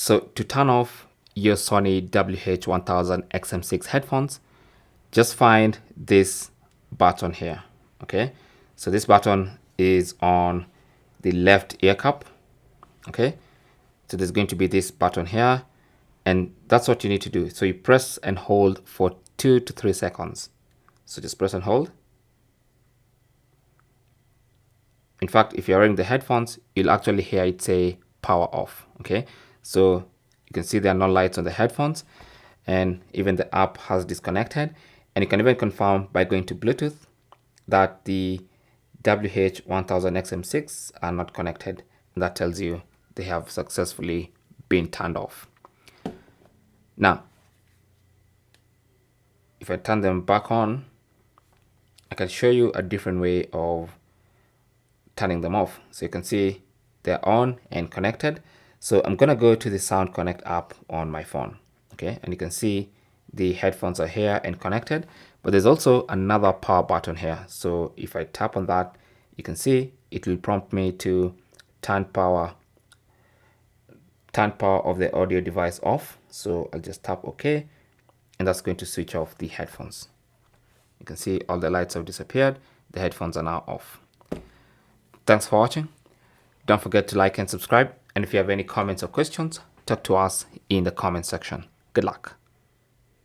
So to turn off your Sony WH-1000XM6 headphones, just find this button here. Okay, so this button is on the left ear cup. Okay, so there's going to be this button here, and that's what you need to do. So you press and hold for 2 to 3 seconds. So just press and hold. In fact, if you're wearing the headphones, you'll actually hear it say power off. Okay, so you can see there are no lights on the headphones, and even the app has disconnected. And you can even confirm by going to Bluetooth that the WH-1000XM6 are not connected. And that tells you they have successfully been turned off. Now, if I turn them back on, I can show you a different way of turning them off. So you can see they're on and connected. So I'm gonna go to the Sound Connect app on my phone. Okay, and you can see the headphones are here and connected, but there's also another power button here. So if I tap on that, you can see it will prompt me to turn power of the audio device off. So I'll just tap OK, and that's going to switch off the headphones. You can see all the lights have disappeared. The headphones are now off. Thanks for watching. Don't forget to like and subscribe. And if you have any comments or questions, talk to us in the comment section. Good luck.